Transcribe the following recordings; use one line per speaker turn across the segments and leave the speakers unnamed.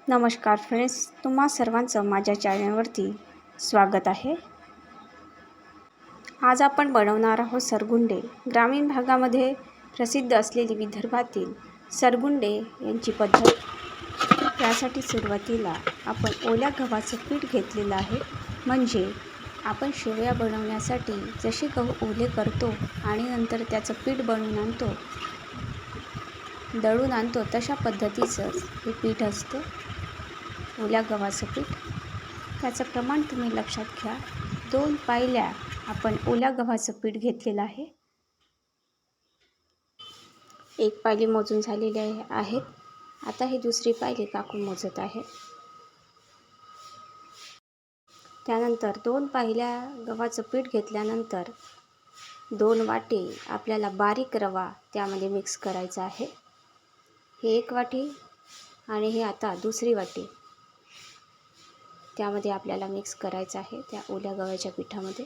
नमस्कार फ्रेंड्स, तुम्हा सर्वांचं माझ्या चॅनलवरती स्वागत आहे. आज आपण बनवणार आहोत सरगुंडे. ग्रामीण भागामध्ये प्रसिद्ध असलेली विदर्भातील सरगुंडे यांची पद्धत. त्यासाठी सुरुवातीला आपण ओल्या गव्हाचं पीठ घेतलेलं आहे. म्हणजे आपण शेवया बनवण्यासाठी जसे गहू ओले करतो आणि नंतर त्याचं पीठ बनवून आणतो, दळून आणतो, तशा पद्धतीचं हे पीठ असतं, ओल्या गव्हाचं पीठ. त्याचं प्रमाण तुम्ही लक्षात घ्या. 2 पायल्या आपण ओल्या गव्हाचं पीठ घेतलेलं आहे. 1 पायली मोजून झालेले आहेत. आता ही दुसरी पायली काकून मोजत आहे. त्यानंतर 2 पायल्या गव्हाचं पीठ घेतल्यानंतर 2 वाटी आपल्याला बारीक रवा त्यामध्ये मिक्स करायचा आहे. हे 1 वाटी आणि हे आता दुसरी वाटी त्यामध्ये आपल्याला मिक्स करायचं आहे त्या ओल्या गव्हाच्या पिठामध्ये.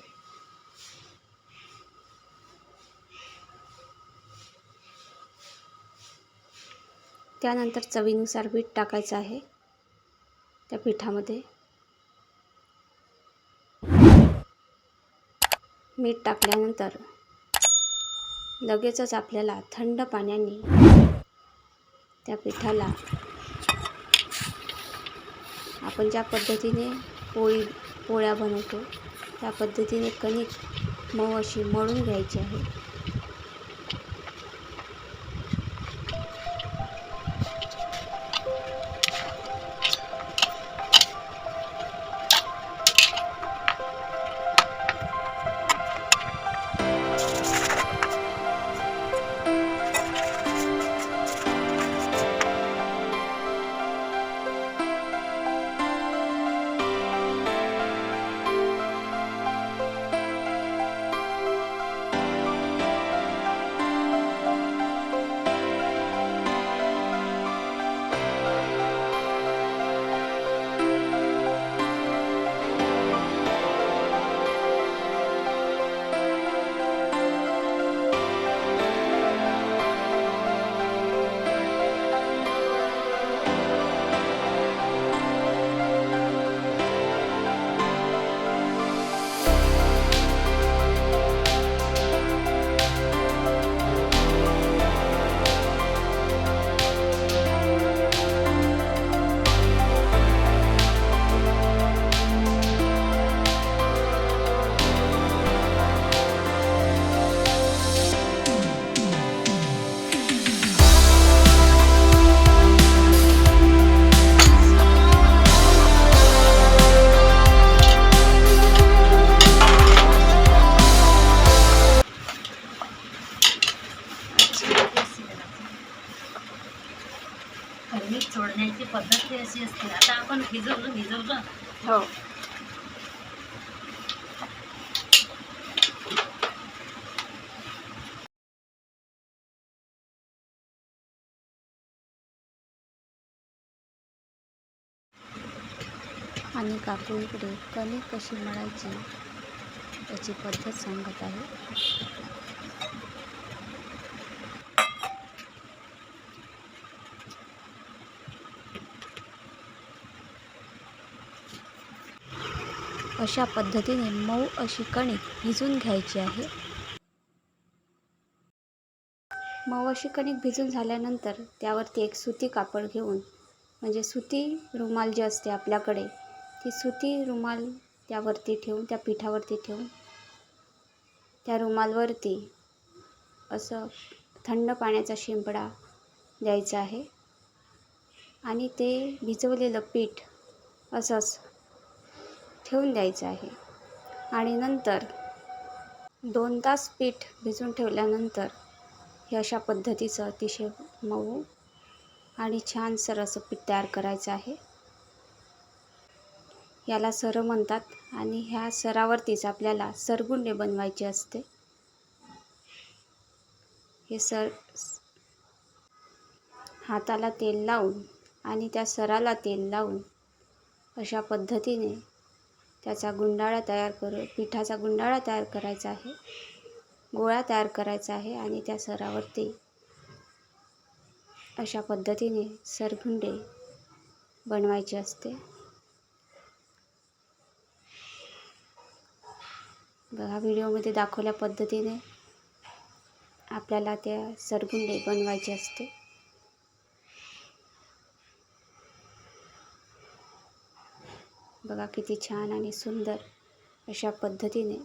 त्यानंतर चवीनुसार मीठ टाकायचं आहे त्या पिठामध्ये. मीठ टाकल्यानंतर लगेचच आपल्याला थंड पाण्याने त्या पिठाला आपण ज्या पद्धतीने पोळ्या बनवतो त्या पद्धतीने कणिक मऊ अशी मळून घ्यायची आहे.
कणिक सोडण्याची पद्धत अशी असते. आता आपण भिजवलं
हो. आणि काकू इकडे कणिक कशी मळायची याची पद्धत सांगत आहे. अशा पद्धतीने मऊ अशी कणिक भिजून घ्यायची आहे. मऊ अशी कणिक भिजून झाल्यानंतर त्यावरती एक सुती कापड घेऊन, म्हणजे सुती रुमाल जी असते आपल्याकडे, ती सुती रुमाल त्यावरती ठेवून, त्या पिठावरती ठेवून त्या रुमालवरती असं थंड पाण्याचा शिंपडा द्यायचा आहे आणि ते भिजवलेलं पीठ असंच ठेवून द्यायचं आहे. आणि नंतर 2 तास पीठ भिजून ठेवल्यानंतर हे अशा पद्धतीचं अतिशय मऊ आणि छानसर असं पीठ तयार करायचं आहे. याला सर म्हणतात आणि ह्या सरावरतीच आपल्याला सरगुंडे बनवायचे असते. हे हाताला तेल लावून आणि त्या सराला तेल लावून अशा पद्धतीने त्याचा गुंडाळा पिठाचा गुंडाळा तयार करायचा आहे, गोळा तयार करायचा आहे आणि त्या सरावरती अशा पद्धतीने सरगुंडे बनवायची असते. बघा, व्हिडिओमध्ये दाखवल्या पद्धतीने आपल्याला त्या सरगुंडे बनवायचे असते. बघा किती छान आणि सुंदर अशा पद्धतीने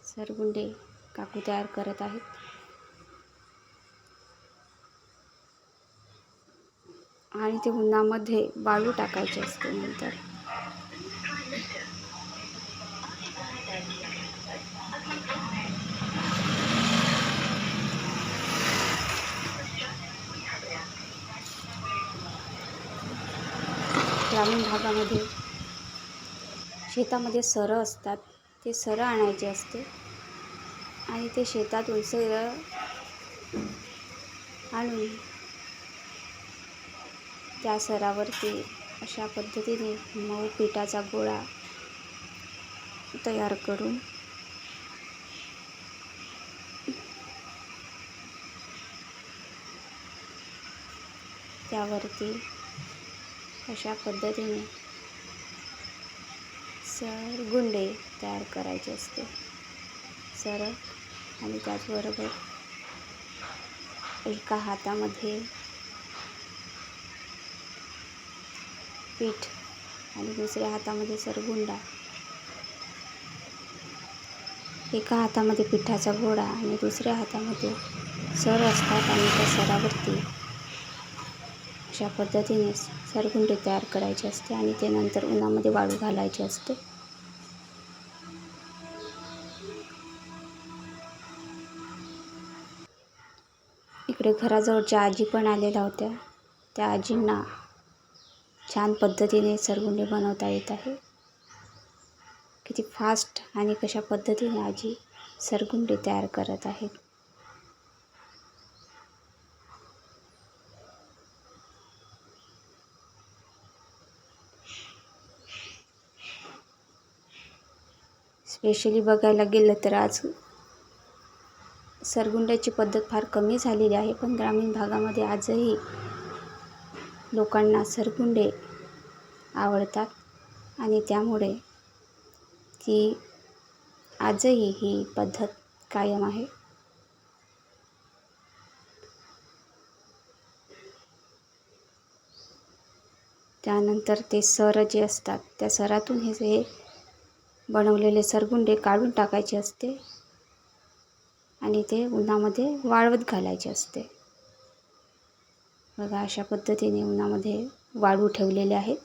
सरगुंडे काकू तयार करत आहेत. आणि ते उन्हामध्ये वाळू टाकायचे असते. नंतर ग्रामीण भागामध्ये शेतामध्ये सरं असतात, ते सरं आणायचे असते आणि ते शेतातून सरं आणून त्या सरावरती अशा पद्धतीने मऊ पिठाचा गोळा तयार करून त्यावरती अशा पद्धतीने सरगुंडे तयार करायचे असते. सरळ आणि त्याचबरोबर एका हातामध्ये पीठ आणि दुसऱ्या हातामध्ये सरगुंडा. एका हातामध्ये पिठाचा गोळा आणि दुसऱ्या हातामध्ये सर असतात आणि त्या सरावरती अशा पद्धतीने सरगुंडे तयार करायचे असते आणि ते नंतर उन्हामध्ये वाळू घालायचे असते. इकडे घराजवळच्या आजी पण आलेल्या होत्या. त्या आजींना छान पद्धतीने सरगुंडे बनवता येत आहे. किती फास्ट आणि कशा पद्धतीने आजी सरगुंडे तयार करत आहेत. स्पेशली बघायला गेलं तर आज सरगुंड्याची पद्धत फार कमी झालेली आहे, पण ग्रामीण भागामध्ये आजही लोकांना सरगुंडे आवडतात आणि त्यामुळे ती आजही ही पद्धत कायम आहे. त्यानंतर ते सर जे असतात त्या सरातून हे बनवलेले सरगुंडे काढून टाकायचे असते आणि ते उन्हामध्ये वाळवत घालायचे असते. बघा, अशा पद्धतीने उन्हामध्ये वाळू ठेवलेले आहेत.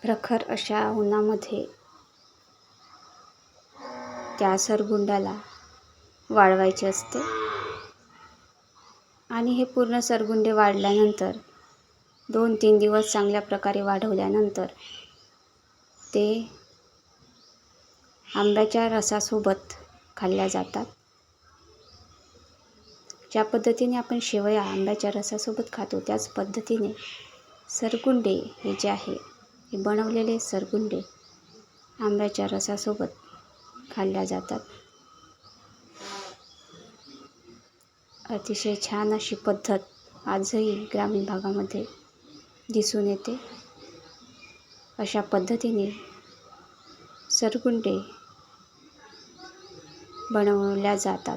प्रखर अशा उन्हामध्ये त्या सरगुंडाला वाळवायचे असते आणि हे पूर्ण सरगुंडे वाळल्यानंतर 2-3 दिवस चांगल्या प्रकारे वाढवल्यानंतर ते आंब्याच्या रसासोबत खाल्ल्या जातात. ज्या पद्धतीने आपण शेवया आंब्याच्या रसासोबत खातो त्याच पद्धतीने सरगुंडे हे जे आहे हे बनवलेले सरगुंडे आंब्याच्या रसासोबत खाल्ल्या जातात. अतिशय छान अशी पद्धत आजही ग्रामीण भागामध्ये दिसून येते. अशा पद्धतीने सरगुंडे बनवल्या जातात.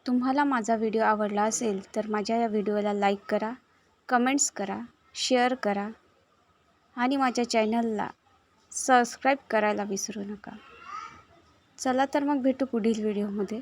तुम्हाला माझा व्हिडिओ आवडला असेल तर माझ्या या व्हिडिओला लाईक करा, कमेंट्स करा, शेअर करा आणि माझ्या चॅनलला सबस्क्राईब करायला विसरू नका. चला तर मग भेटू पुढील व्हिडिओमध्ये.